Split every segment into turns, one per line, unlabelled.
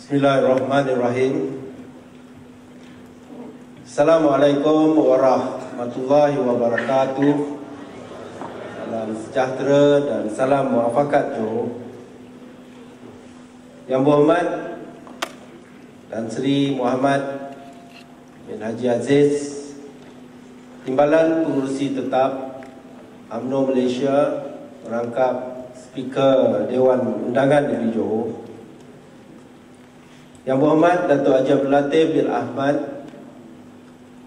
Bismillahirrahmanirrahim. Assalamualaikum warahmatullahi wabarakatuh. Salam sejahtera dan salam muafakat Johor. Yang berhormat Tan Sri Muhammad bin Haji Aziz, Timbalan Pengurusi Tetap UMNO Malaysia, merangkap Speaker Dewan Undangan Negeri Johor. Yang berhormat Datuk Haji Abdul Latif bin Ahmad,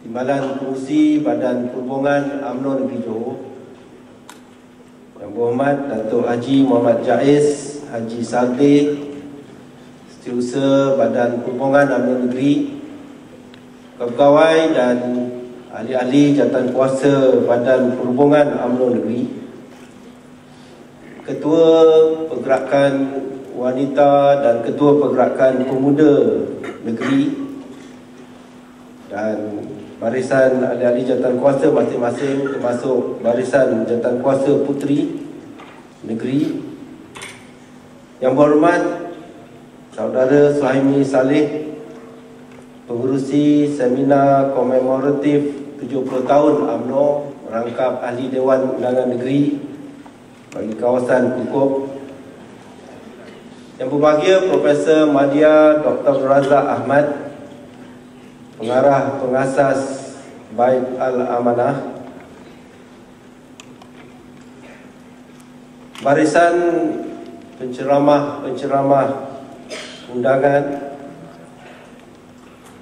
Timbalan Pengurusi Badan Perhubungan UMNO Negeri Johor. Yang berhormat Datuk Haji Muhammad Jaiz Haji Saleh, Setiausaha Badan Perhubungan UMNO Negeri, pegawai dan ahli-ahli jawatankuasa Badan Perhubungan UMNO Negeri, Ketua Pergerakan Wanita dan Ketua Pergerakan Pemuda Negeri, dan barisan ahli-ahli jawatankuasa masing-masing, termasuk barisan jawatankuasa Puteri Negeri. Yang berhormat Saudara Suhaimi Saleh, Pengurusi Seminar Komemoratif 70 tahun UMNO, merangkap Ahli Dewan Undangan Negeri bagi kawasan Kukup. Yang berbahagia Profesor Madya Dr. Razak Ahmad, Pengarah Pengasas Bait Al-Amanah, barisan penceramah undangan,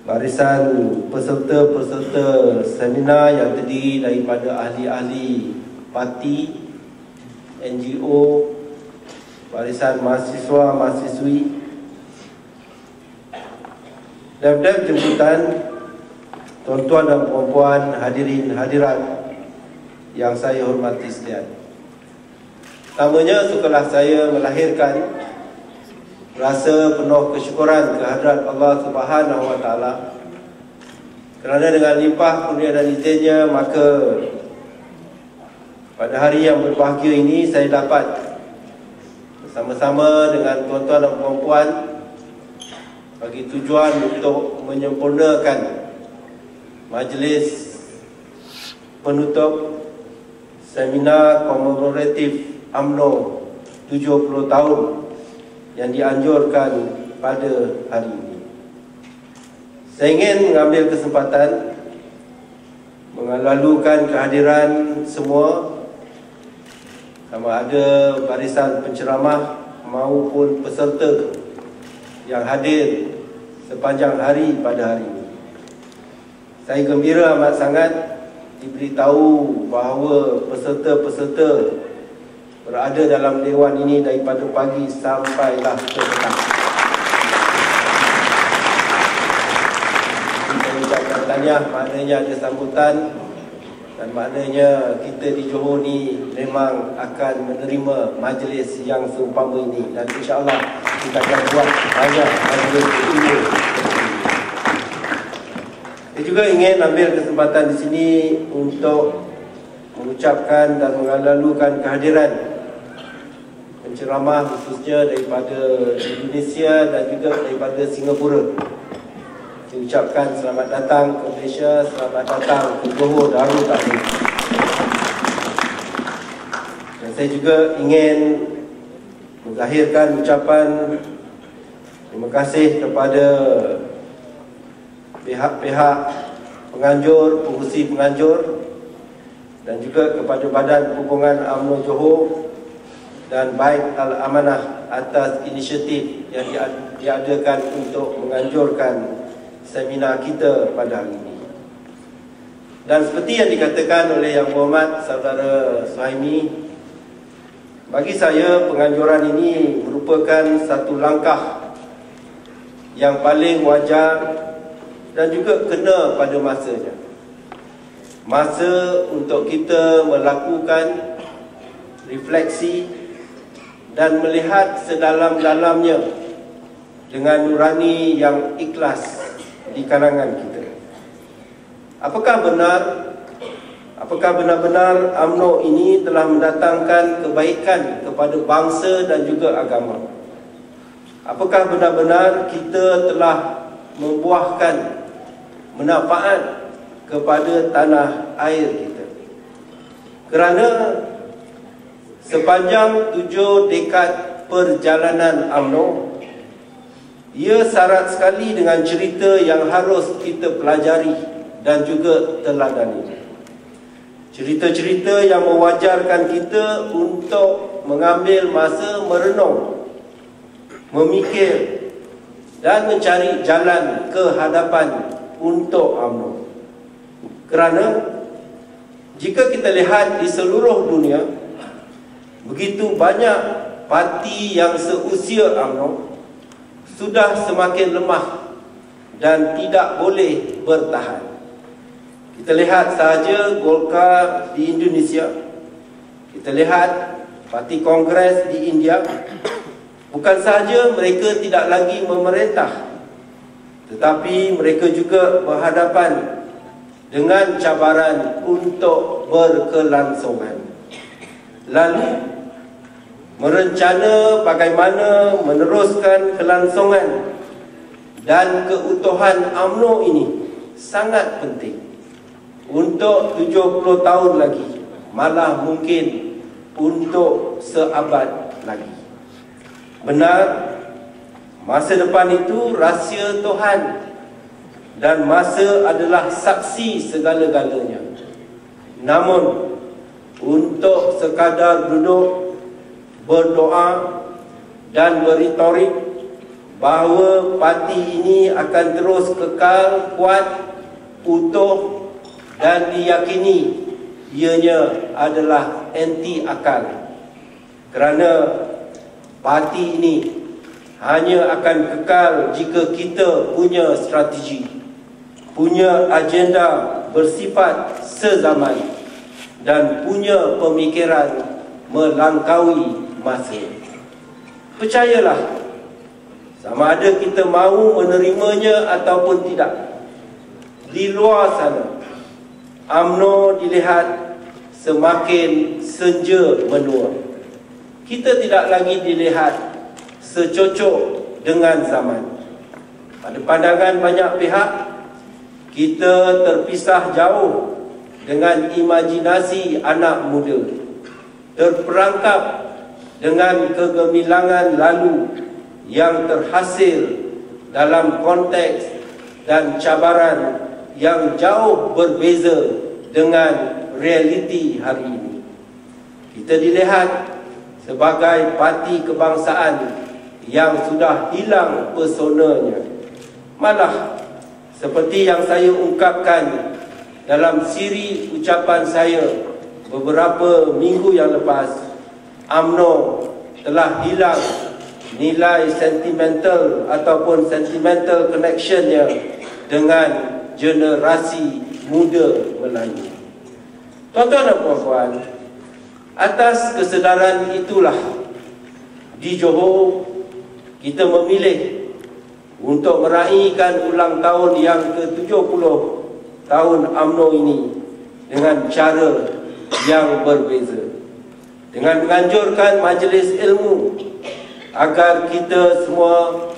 barisan peserta-peserta seminar yang terdiri daripada ahli-ahli parti, NGO, barisan mahasiswa-mahasiswi, dan jemputan, tuan-tuan dan puan-puan, hadirin hadirat yang saya hormati sekalian. Pertamanya, sukalah saya melahirkan rasa penuh kesyukuran kehadrat Allah Subhanahu Wa Taala, kerana dengan limpah kurnia dan izinnya, maka pada hari yang berbahagia ini saya dapat bersama-sama dengan tuan-tuan dan puan-puan bagi tujuan untuk menyempurnakan majlis penutup seminar komemoratif UMNO 70 tahun yang dianjurkan pada hari ini. Saya ingin mengambil kesempatan melalukan kehadiran semua, sama ada barisan penceramah maupun peserta yang hadir sepanjang hari pada hari ini. Saya gembira amat sangat diberitahu bahawa peserta-peserta berada dalam dewan ini daripada pagi sampailah ke petang. Kita ucapkan tahniah, maknanya ada sambutan, dan maknanya kita di Johor ni memang akan menerima majlis yang seumpama ini, dan insya-Allah kita akan buat banyak majlis ini. Saya juga ingin ambil kesempatan di sini untuk mengucapkan dan mengalalukan kehadiran penceramah khususnya daripada Indonesia dan juga daripada Singapura. Saya ucapkan selamat datang ke Malaysia, selamat datang ke Johor Darul Taklim. Dan saya juga ingin menzahirkan ucapan terima kasih kepada pihak-pihak penganjur, pengurusi penganjur, dan juga kepada Badan Perhubungan UMNO Johor dan Bait Al-Amanah atas inisiatif yang diadakan untuk menganjurkan seminar kita pada hari ini. Dan seperti yang dikatakan oleh Yang Berhormat Saudara Suhaimi, bagi saya penganjuran ini merupakan satu langkah yang paling wajar dan juga kena pada masanya. Masa untuk kita melakukan refleksi dan melihat sedalam-dalamnya dengan nurani yang ikhlas di kalangan kita. Apakah benar-benar UMNO ini telah mendatangkan kebaikan kepada bangsa dan juga agama? apakah benar-benar kita telah membuahkan manfaat kepada tanah air kita? Kerana sepanjang 7 dekad perjalanan UMNO, ia syarat sekali dengan cerita yang harus kita pelajari dan juga teladani. Cerita-cerita yang mewajarkan kita untuk mengambil masa merenung, memikir dan mencari jalan ke hadapan untuk UMNO. Kerana jika kita lihat di seluruh dunia, begitu banyak parti yang seusia UMNO sudah semakin lemah dan tidak boleh bertahan. Kita lihat sahaja Golkar di Indonesia, kita lihat Parti Kongres di India. Bukan sahaja mereka tidak lagi memerintah, tetapi mereka juga berhadapan dengan cabaran untuk berkelangsungan. Lalu merencana bagaimana meneruskan kelangsungan dan keutuhan UMNO ini sangat penting untuk 70 tahun lagi, malah mungkin untuk seabad lagi. Benar, masa depan itu rahsia Tuhan dan masa adalah saksi segala-galanya. Namun untuk sekadar duduk berdoa dan berretorik bahawa parti ini akan terus kekal kuat, utuh dan diyakini ianya adalah anti akal. Kerana parti ini hanya akan kekal jika kita punya strategi, punya agenda bersifat sezaman dan punya pemikiran melangkaui masa. Percayalah, sama ada kita mahu menerimanya ataupun tidak, di luar sana UMNO dilihat semakin senja menua. Kita tidak lagi dilihat secocok dengan zaman. Pada pandangan banyak pihak, kita terpisah jauh dengan imajinasi anak muda, terperangkap dengan kegemilangan lalu yang terhasil dalam konteks dan cabaran yang jauh berbeza dengan realiti hari ini. Kita dilihat sebagai parti kebangsaan yang sudah hilang pesonanya. Malah seperti yang saya ungkapkan dalam siri ucapan saya beberapa minggu yang lepas, UMNO telah hilang nilai sentimental ataupun sentimental connectionnya dengan generasi muda Melayu. Tuan-tuan dan puan-puan, atas kesedaran itulah di Johor kita memilih untuk meraihkan ulang tahun yang ke-70 tahun UMNO ini dengan cara yang berbeza, dengan menganjurkan majlis ilmu agar kita semua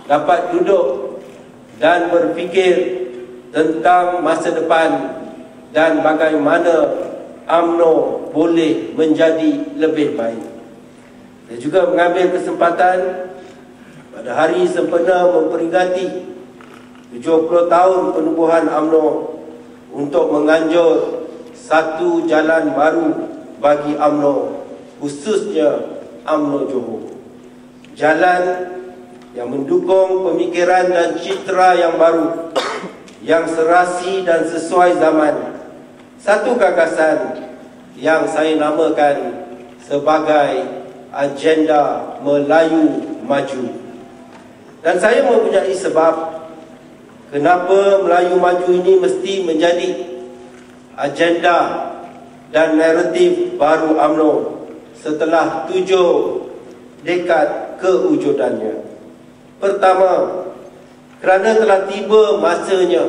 dapat duduk dan berfikir tentang masa depan dan bagaimana UMNO boleh menjadi lebih baik. Saya juga mengambil kesempatan pada hari sempena memperingati 70 tahun penubuhan UMNO untuk menganjur satu jalan baru bagi UMNO, khususnya UMNO Johor. Jalan yang mendukung pemikiran dan citra yang baru, yang serasi dan sesuai zaman. Satu gagasan yang saya namakan sebagai agenda Melayu Maju. Dan saya mempunyai sebab kenapa Melayu Maju ini mesti menjadi agenda dan naratif baru UMNO setelah 7 dekad kewujudannya. Pertama, kerana telah tiba masanya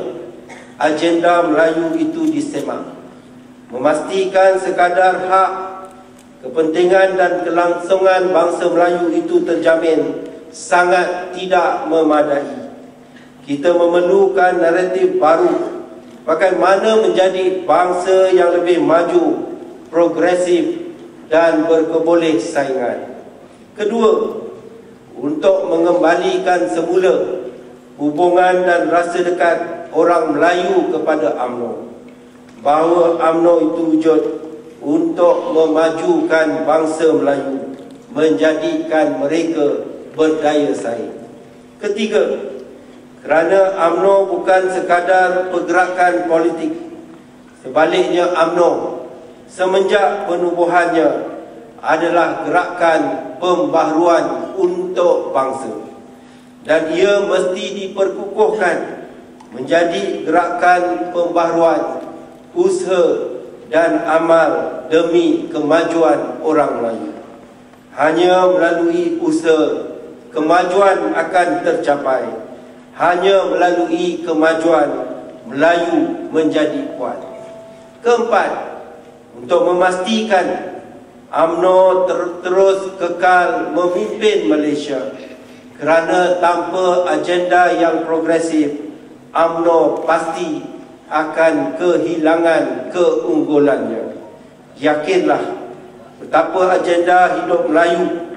agenda Melayu itu disemak, memastikan sekadar hak, kepentingan dan kelangsungan bangsa Melayu itu terjamin sangat tidak memadai. Kita memerlukan naratif baru bagaimana menjadi bangsa yang lebih maju, progresif dan berkeboleh saingan. Kedua, untuk mengembalikan semula hubungan dan rasa dekat orang Melayu kepada UMNO, bahawa UMNO itu wujud untuk memajukan bangsa Melayu, menjadikan mereka berdaya saing. Ketiga, kerana UMNO bukan sekadar pergerakan politik. Sebaliknya, UMNO semenjak penubuhannya adalah gerakan pembaharuan untuk bangsa, dan ia mesti diperkukuhkan menjadi gerakan pembaharuan, usaha dan amal demi kemajuan orang Melayu. Hanya melalui usaha, kemajuan akan tercapai. Hanya melalui kemajuan, Melayu menjadi kuat. Keempat, untuk memastikan UMNO terus kekal memimpin Malaysia, kerana tanpa agenda yang progresif, UMNO pasti akan kehilangan keunggulannya. Yakinlah betapa agenda hidup Melayu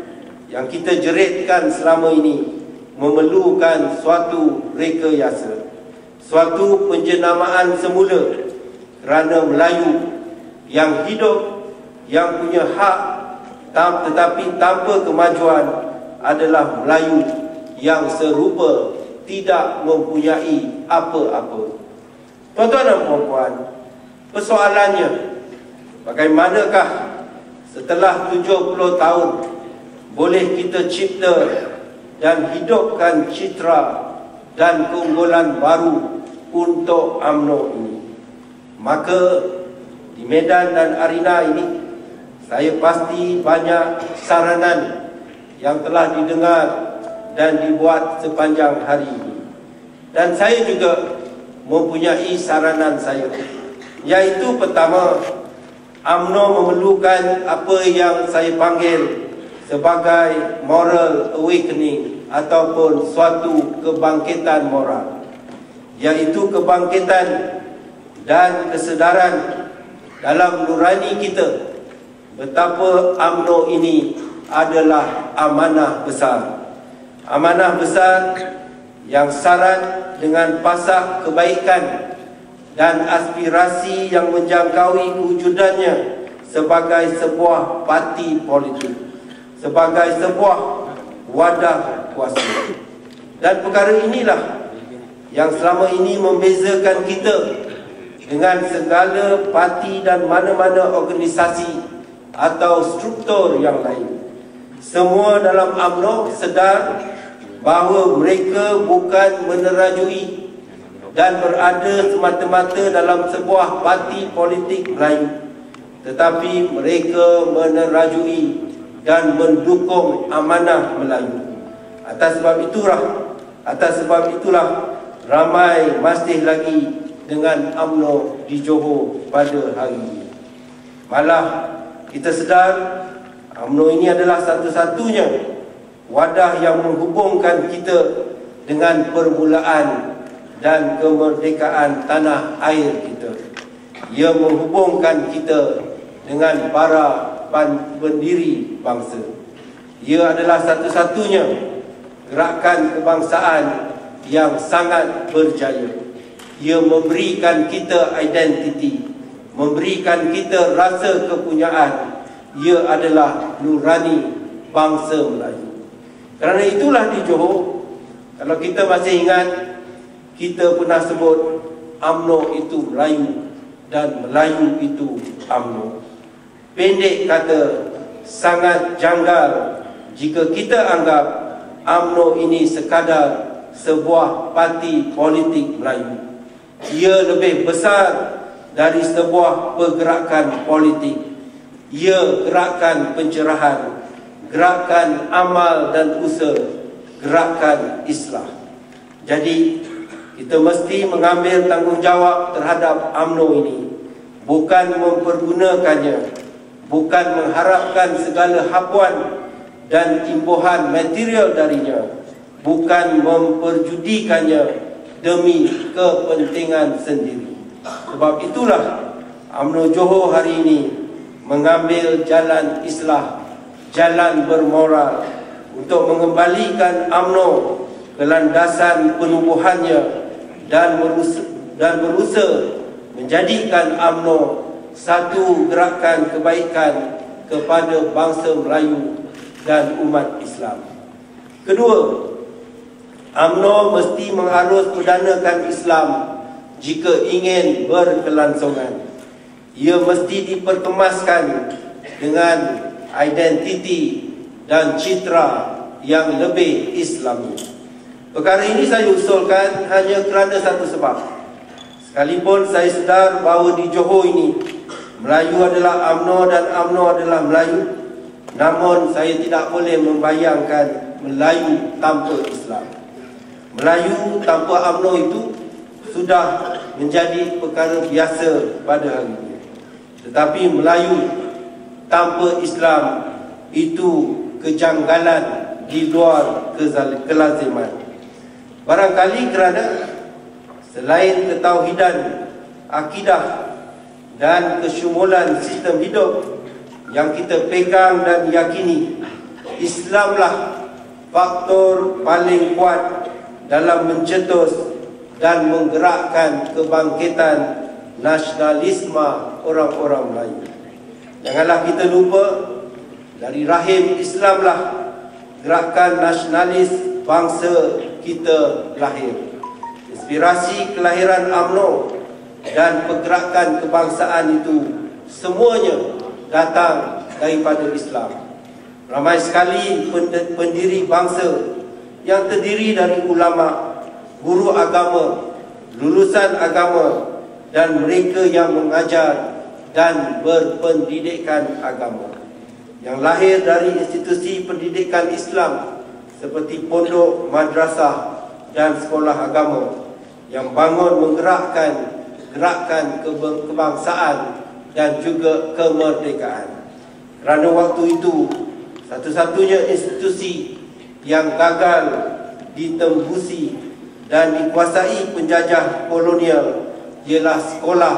yang kita jeritkan selama ini memerlukan suatu rekayasa, suatu penjenamaan semula, kerana Melayu yang hidup, yang punya hak tetapi tanpa kemajuan adalah Melayu yang serupa tidak mempunyai apa-apa. Tuan-tuan dan puan-puan, persoalannya, bagaimanakah setelah 70 tahun boleh kita cipta dan hidupkan citra dan keunggulan baru untuk UMNO ini? Maka di medan dan arena ini, saya pasti banyak saranan yang telah didengar dan dibuat sepanjang hari ini. Dan saya juga mempunyai saranan saya, iaitu pertama, UMNO memerlukan apa yang saya panggil sebagai moral awakening ataupun suatu kebangkitan moral, iaitu kebangkitan dan kesedaran dalam nurani kita betapa UMNO ini adalah amanah besar. Amanah besar yang syarat dengan pasak kebaikan dan aspirasi yang menjangkaui kewujudannya sebagai sebuah parti politik, sebagai sebuah wadah kuasa. Dan perkara inilah yang selama ini membezakan kita dengan segala parti dan mana-mana organisasi atau struktur yang lain. Semua dalam UMNO sedar bahawa mereka bukan menerajui dan berada semata-mata dalam sebuah parti politik Melayu, tetapi mereka menerajui dan mendukung amanah Melayu. Atas sebab itulah ramai masih lagi dengan UMNO di Johor pada hari ini. Malah kita sedar UMNO ini adalah satu-satunya wadah yang menghubungkan kita dengan permulaan dan kemerdekaan tanah air kita. Ia menghubungkan kita dengan para pendiri bangsa. Ia adalah satu-satunya gerakan kebangsaan yang sangat berjaya. Ia memberikan kita identiti, memberikan kita rasa kepunyaan. Ia adalah nurani bangsa Melayu. Kerana itulah di Johor, kalau kita masih ingat, kita pernah sebut UMNO itu Melayu dan Melayu itu UMNO. Pendek kata, sangat janggal jika kita anggap UMNO ini sekadar sebuah parti politik Melayu. Ia lebih besar dari sebuah pergerakan politik. Ia gerakan pencerahan, gerakan amal dan usaha, gerakan Islam. Jadi kita mesti mengambil tanggungjawab terhadap UMNO ini, bukan mempergunakannya, bukan mengharapkan segala hapuan dan imbuhan material darinya, bukan memperjudikannya demi kepentingan sendiri. Sebab itulah UMNO Johor hari ini mengambil jalan islah, jalan bermoral untuk mengembalikan UMNO ke landasan penubuhannya dan berusaha menjadikan UMNO satu gerakan kebaikan kepada bangsa Melayu dan umat Islam. Kedua, UMNO mesti mengharus perdanakan Islam jika ingin berkelangsungan. Ia mesti diperkemaskan dengan identiti dan citra yang lebih Islami. Perkara ini saya usulkan hanya kerana satu sebab. Sekalipun saya sedar bahawa di Johor ini Melayu adalah UMNO dan UMNO adalah Melayu, namun saya tidak boleh membayangkan Melayu tanpa Islam. Melayu tanpa UMNO itu sudah menjadi perkara biasa pada hari ini. Tetapi Melayu tanpa Islam itu kejanggalan di luar kelaziman. Barangkali kerana selain ketauhidan, akidah dan kesyumulan sistem hidup yang kita pegang dan yakini, Islamlah faktor paling kuat dalam mencetus dan menggerakkan kebangkitan nasionalisme orang-orang Melayu. Janganlah kita lupa, dari rahim Islamlah gerakan nasionalis bangsa kita lahir. Inspirasi kelahiran UMNO dan pergerakan kebangsaan itu semuanya datang daripada Islam. Ramai sekali pendiri bangsa yang terdiri dari ulama, guru agama, lulusan agama dan mereka yang mengajar dan berpendidikan agama, yang lahir dari institusi pendidikan Islam seperti pondok, madrasah dan sekolah agama, yang bangun menggerakkan gerakan kebangsaan dan juga kemerdekaan. Kerana waktu itu satu-satunya institusi yang gagal ditembusi dan dikuasai penjajah kolonial ialah sekolah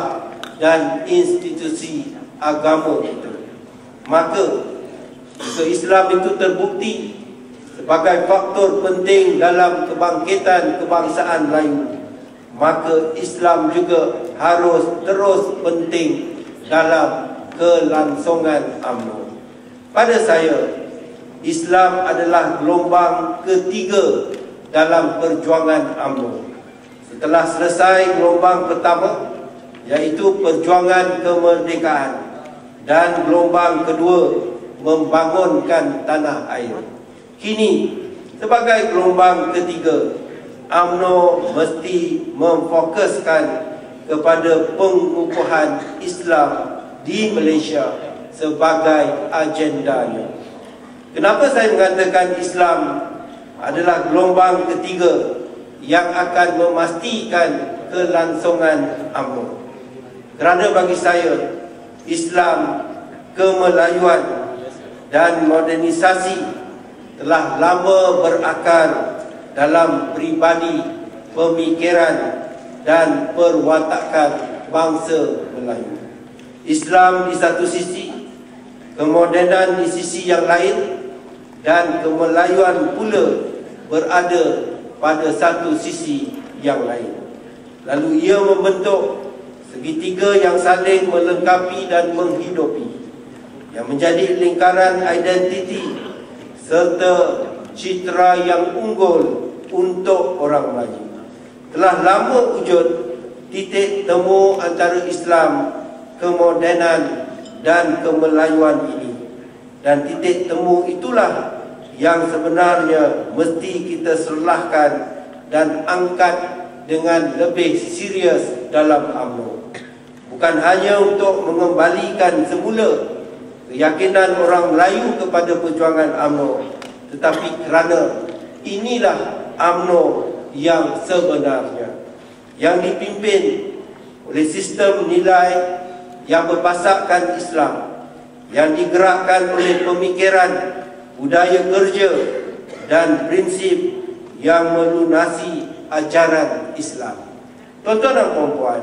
dan institusi agama itu. Maka jika Islam itu terbukti sebagai faktor penting dalam kebangkitan kebangsaan Melayu, maka Islam juga harus terus penting dalam kelangsungan UMNO. Pada saya, Islam adalah gelombang ketiga dalam perjuangan UMNO. Setelah selesai gelombang pertama, iaitu perjuangan kemerdekaan, dan gelombang kedua, membangunkan tanah air. Kini, sebagai gelombang ketiga, UMNO mesti memfokuskan kepada pengukuhan Islam di Malaysia sebagai agendanya. Kenapa saya mengatakan Islam adalah gelombang ketiga yang akan memastikan kelangsungan UMNO? Kerana bagi saya, Islam, kemelayuan dan modernisasi telah lama berakar dalam peribadi, pemikiran dan perwatakan bangsa Melayu. Islam di satu sisi, kemodenan di sisi yang lain, dan kemelayuan pula berada pada satu sisi yang lain. Lalu ia membentuk segitiga yang saling melengkapi dan menghidupi, yang menjadi lingkaran identiti serta citra yang unggul untuk orang Melayu. Telah lama wujud titik temu antara Islam, kemodenan dan kemelayuan ini, dan titik temu itulah yang sebenarnya mesti kita serlahkan dan angkat dengan lebih serius dalam UMNO. Bukan hanya untuk mengembalikan semula keyakinan orang Melayu kepada perjuangan UMNO, tetapi kerana inilah UMNO yang sebenarnya, yang dipimpin oleh sistem nilai yang berbasaskan Islam, yang digerakkan oleh pemikiran budaya kerja dan prinsip yang melunasi ajaran Islam. Tuan-tuan dan puan-puan,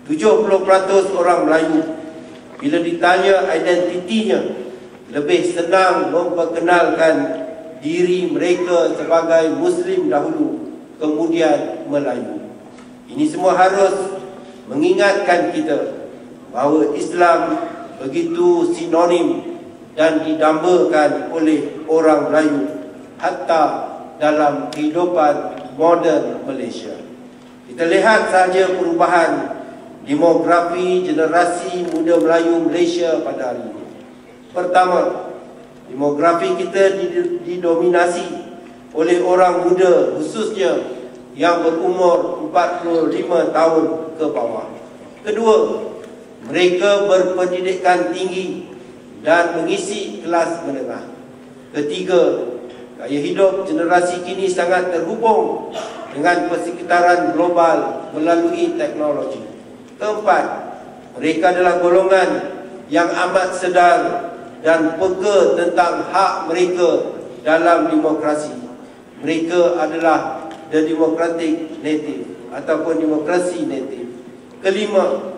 70% orang Melayu bila ditanya identitinya lebih senang memperkenalkan diri mereka sebagai Muslim dahulu, kemudian Melayu. Ini semua harus mengingatkan kita bahawa Islam begitu sinonim dan didambakan oleh orang Melayu hatta dalam kehidupan moden Malaysia. Kita lihat sahaja perubahan demografi generasi muda Melayu Malaysia pada hari ini. Pertama, demografi kita didominasi oleh orang muda, khususnya yang berumur 45 tahun ke bawah. Kedua, mereka berpendidikan tinggi dan mengisi kelas menengah. Ketiga, gaya hidup generasi kini sangat terhubung dengan persekitaran global melalui teknologi. Keempat, mereka adalah golongan yang amat sedar dan peka tentang hak mereka dalam demokrasi. Mereka adalah the democratic native ataupun demokrasi native. Kelima,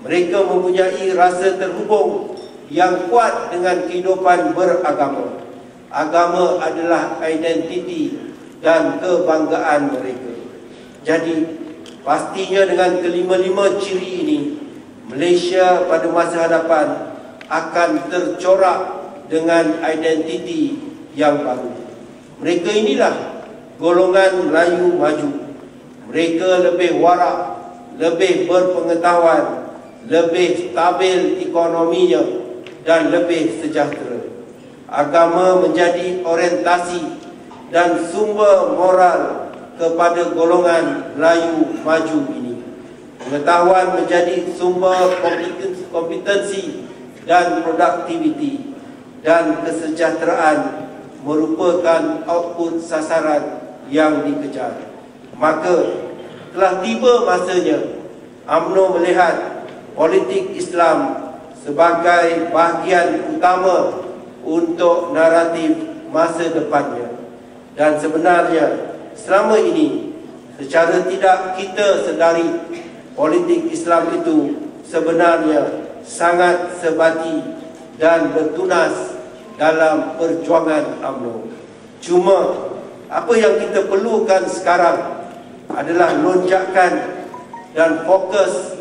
mereka mempunyai rasa terhubung yang kuat dengan kehidupan beragama. Agama adalah identiti dan kebanggaan mereka. Jadi, pastinya dengan kelima-lima ciri ini, Malaysia pada masa hadapan akan tercorak dengan identiti yang baru. Mereka inilah golongan Melayu maju. Mereka lebih warak, lebih berpengetahuan, lebih stabil ekonominya dan lebih sejahtera. Agama menjadi orientasi dan sumber moral kepada golongan Melayu maju ini. Pengetahuan menjadi sumber kompetensi dan produktiviti, dan kesejahteraan merupakan output sasaran yang dikejar. Maka telah tiba masanya UMNO melihat politik Islam sebagai bahagian utama untuk naratif masa depannya. Dan sebenarnya selama ini secara tidak kita sedari, politik Islam itu sebenarnya sangat sebati dan bertunas dalam perjuangan UMNO. Cuma apa yang kita perlukan sekarang adalah lonjakan dan fokus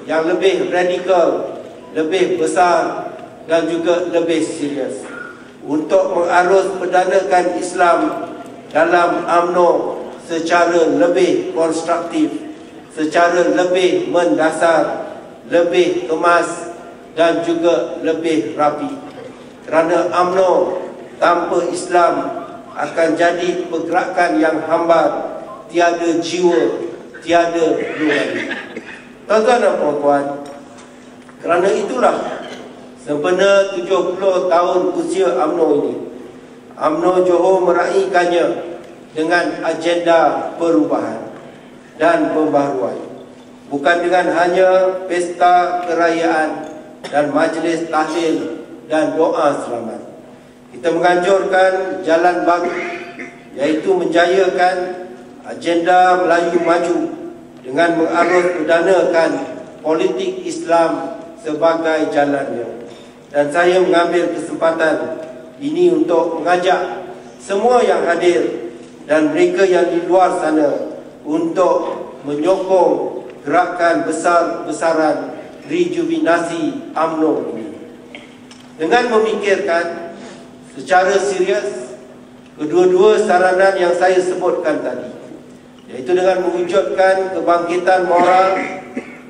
yang lebih radikal, lebih besar dan juga lebih serius untuk mengarus perdanakan Islam dalam UMNO secara lebih konstruktif, secara lebih mendasar, lebih kemas dan juga lebih rapi. Kerana UMNO tanpa Islam akan jadi pergerakan yang hambar, tiada jiwa, tiada nurani. Tuan-tuan dan puan-puan, kerana itulah sempena 70 tahun usia UMNO ini, UMNO Johor meraihkannya dengan agenda perubahan dan pembaharuan. Bukan dengan hanya pesta kerajaan dan majlis tahlil dan doa selamat. Kita menganjurkan jalan baru, iaitu menjayakan agenda Melayu Maju dengan mengarus perdanakan politik Islam sebagai jalannya. Dan saya mengambil kesempatan ini untuk mengajak semua yang hadir dan mereka yang di luar sana untuk menyokong gerakan besar-besaran rejuvenasi UMNO ini. Dengan memikirkan secara serius kedua-dua saranan yang saya sebutkan tadi, iaitu dengan mewujudkan kebangkitan moral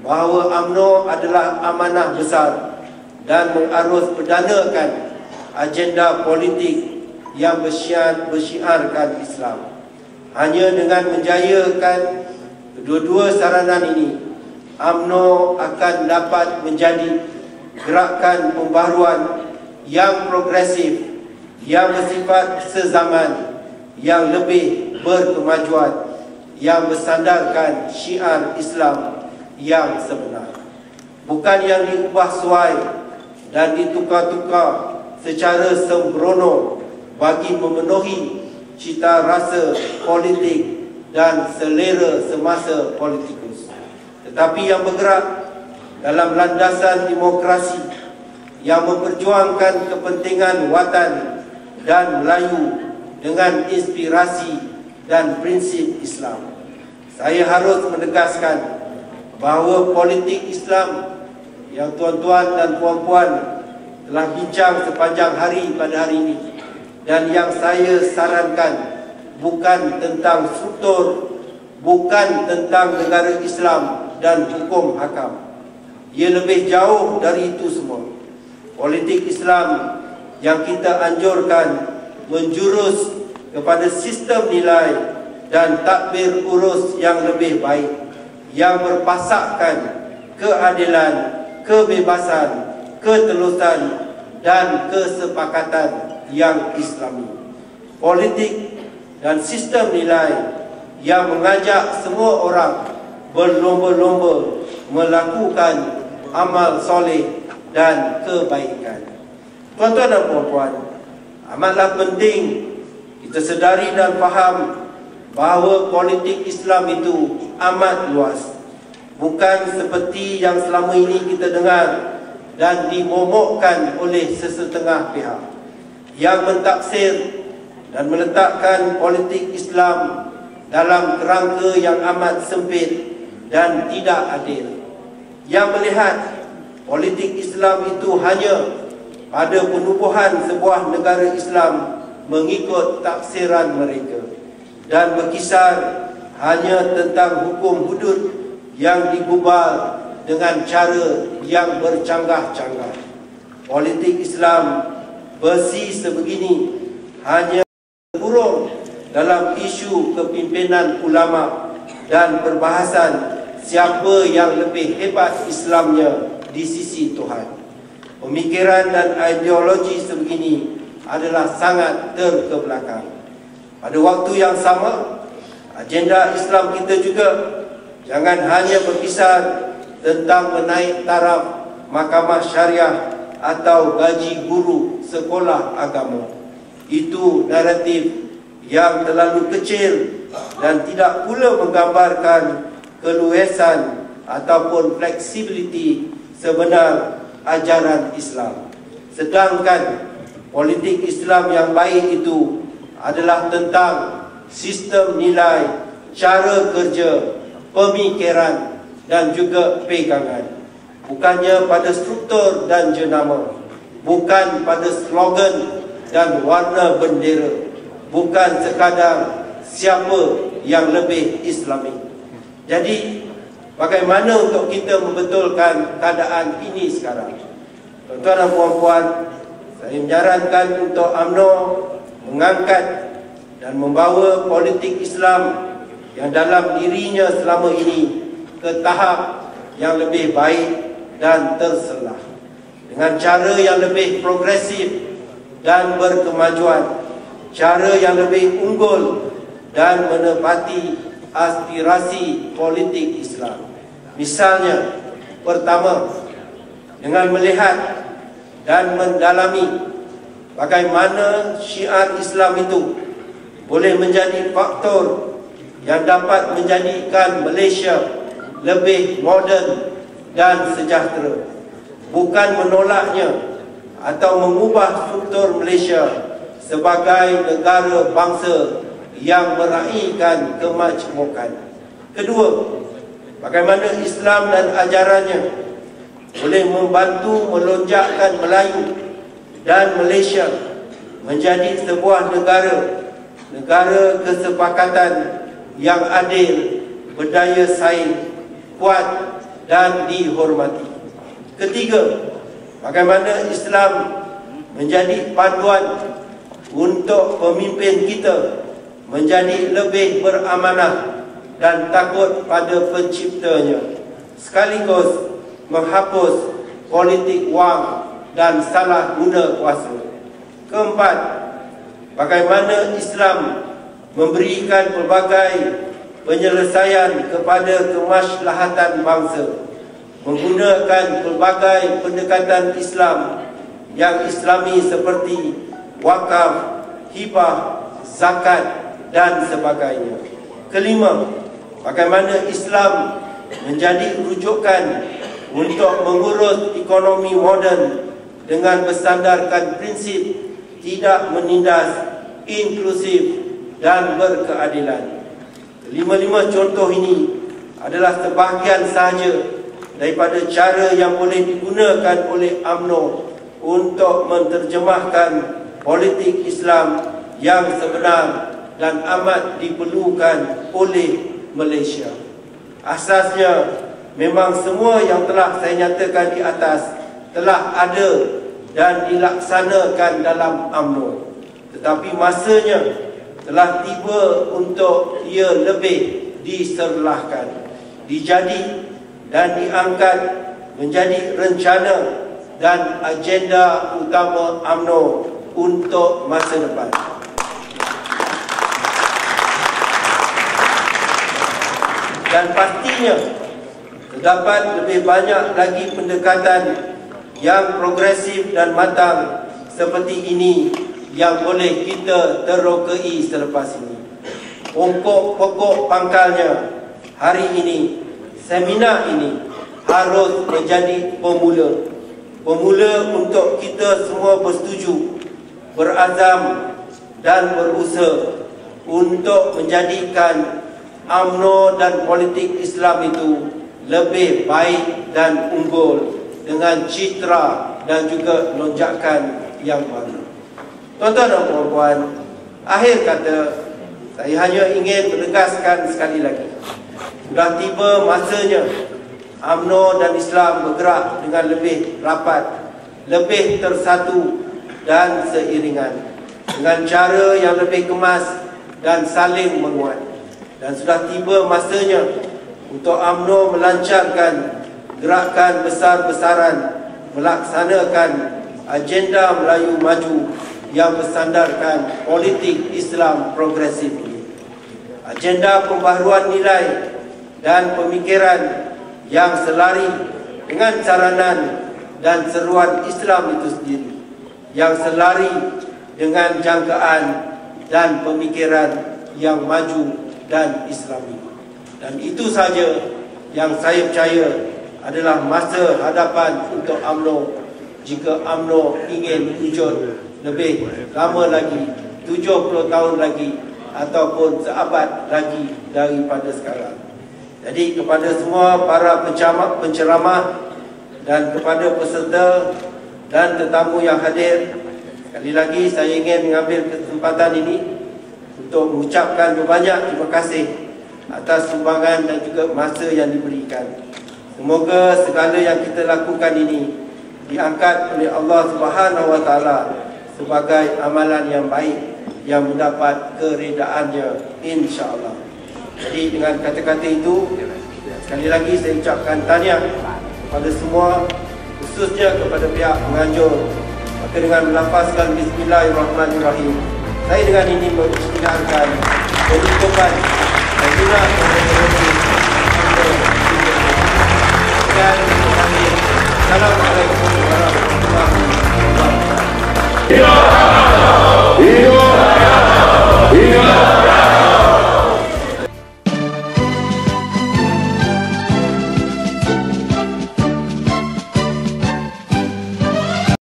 bahawa UMNO adalah amanah besar dan mengarus perdanakan agenda politik yang bersyiarkan Islam. Hanya dengan menjayakan kedua-dua saranan ini, UMNO akan dapat menjadi gerakan pembaharuan yang progresif, yang bersifat sezaman, yang lebih berkemajuan, yang bersandarkan syiar Islam yang sebenar. Bukan yang diubah suai dan ditukar-tukar secara sembrono bagi memenuhi cita rasa politik dan selera semasa politikus, tetapi yang bergerak dalam landasan demokrasi yang memperjuangkan kepentingan watan dan Melayu dengan inspirasi dan prinsip Islam. Saya harus menegaskan bahawa politik Islam yang tuan-tuan dan puan-puan telah bincang sepanjang hari pada hari ini dan yang saya sarankan bukan tentang struktur, bukan tentang negara Islam dan hukum hakam. Ia lebih jauh dari itu semua. Politik Islam yang kita anjurkan menjurus kepada sistem nilai dan tadbir urus yang lebih baik, yang berpasakkan keadilan, kebebasan, ketelusan dan kesepakatan yang Islami. Politik dan sistem nilai yang mengajak semua orang berlomba-lomba melakukan amal soleh dan kebaikan. Tuan-tuan dan puan-puan, amatlah penting kita sedari dan faham bahawa politik Islam itu amat luas. Bukan seperti yang selama ini kita dengar dan dimomokkan oleh sesetengah pihak yang mentaksir dan meletakkan politik Islam dalam kerangka yang amat sempit dan tidak adil, yang melihat politik Islam itu hanya pada penubuhan sebuah negara Islam mengikut taksiran mereka dan berkisar hanya tentang hukum hudud yang digubal dengan cara yang bercanggah-canggah. Politik Islam bersih sebegini hanya kurung dalam isu kepimpinan ulama dan perbahasan siapa yang lebih hebat Islamnya di sisi Tuhan. Pemikiran dan ideologi sebegini adalah sangat terkebelakang. Pada waktu yang sama, agenda Islam kita juga jangan hanya berkisar tentang menaik taraf mahkamah syariah atau gaji guru sekolah agama. Itu naratif yang terlalu kecil dan tidak pula menggambarkan keluasan ataupun fleksibiliti sebenar ajaran Islam. Sedangkan politik Islam yang baik itu adalah tentang sistem nilai, cara kerja, pemikiran dan juga pegangan. Bukannya pada struktur dan jenama, bukan pada slogan dan warna bendera, bukan sekadar siapa yang lebih Islami. Jadi, bagaimana untuk kita membetulkan keadaan ini sekarang? Tuan-tuan dan puan-puan, saya menyarankan untuk UMNO mengangkat dan membawa politik Islam yang dalam dirinya selama ini ke tahap yang lebih baik dan terselah, dengan cara yang lebih progresif dan berkemajuan, cara yang lebih unggul dan menepati aspirasi politik Islam. Misalnya, pertama, dengan melihat dan mendalami bagaimana syiar Islam itu boleh menjadi faktor yang dapat menjadikan Malaysia lebih moden dan sejahtera, bukan menolaknya atau mengubah struktur Malaysia sebagai negara bangsa yang meraihkan kemajmukan. Kedua, bagaimana Islam dan ajarannya boleh membantu melonjakkan Melayu dan Malaysia menjadi sebuah negara kesepakatan yang adil, berdaya saing, kuat dan dihormati. Ketiga, bagaimana Islam menjadi panduan untuk pemimpin kita menjadi lebih beramanah dan takut pada penciptanya, sekaligus menghapus politik wang dan salah guna kuasa. Keempat, bagaimana Islam memberikan pelbagai penyelesaian kepada kemaslahatan bangsa, menggunakan pelbagai pendekatan Islam yang Islami seperti wakaf, hibah, zakat dan sebagainya. Kelima, bagaimana Islam menjadi rujukan untuk mengurus ekonomi moden dengan bersandarkan prinsip tidak menindas, inklusif dan berkeadilan. Kelima-lima contoh ini adalah sebahagian sahaja daripada cara yang boleh digunakan oleh UMNO untuk menterjemahkan politik Islam yang sebenar dan amat diperlukan oleh Malaysia. Asasnya, memang semua yang telah saya nyatakan di atas telah ada dan dilaksanakan dalam UMNO. Tetapi masanya telah tiba untuk ia lebih diserlahkan, dijadi dan diangkat menjadi rencana dan agenda utama UMNO untuk masa depan. Dan pastinya terdapat lebih banyak lagi pendekatan yang progresif dan matang seperti ini yang boleh kita terokai selepas ini. Pokok pangkalnya, hari ini, seminar ini harus menjadi pemula untuk kita semua bersetuju, berazam dan berusaha untuk menjadikan UMNO dan politik Islam itu lebih baik dan unggul dengan citra dan juga lonjakan yang baru. Tuan-tuan dan puan-puan, akhir kata, saya hanya ingin menegaskan sekali lagi, sudah tiba masanya UMNO dan Islam bergerak dengan lebih rapat, lebih tersatu dan seiringan, dengan cara yang lebih kemas dan saling menguat. Dan sudah tiba masanya untuk UMNO melancarkan gerakan besar-besaran melaksanakan agenda Melayu Maju yang bersandarkan politik Islam progresif ini. Agenda pembaharuan nilai dan pemikiran yang selari dengan caranan dan seruan Islam itu sendiri, yang selari dengan jangkaan dan pemikiran yang maju dan Islami. Dan itu saja yang saya percaya adalah masa hadapan untuk UMNO jika UMNO ingin wujud lebih lama lagi, 70 tahun lagi ataupun seabad lagi daripada sekarang. Jadi kepada semua para penceramah dan kepada peserta dan tetamu yang hadir, sekali lagi saya ingin mengambil kesempatan ini untuk mengucapkan berbanyak terima kasih atas sumbangan dan juga masa yang diberikan. Semoga segala yang kita lakukan ini diangkat oleh Allah Subhanahu Wa Taala sebagai amalan yang baik yang mendapat keredaannya, insya-Allah. Jadi dengan kata-kata itu, sekali lagi saya ucapkan tahniah kepada semua, khususnya kepada pihak penganjur. Maka dengan melafazkan Bismillahirrahmanirrahim, saya dengan ini mengisytiharkan penutupan Majlis Assalamualaikum warahmatullahi wabarakatuh.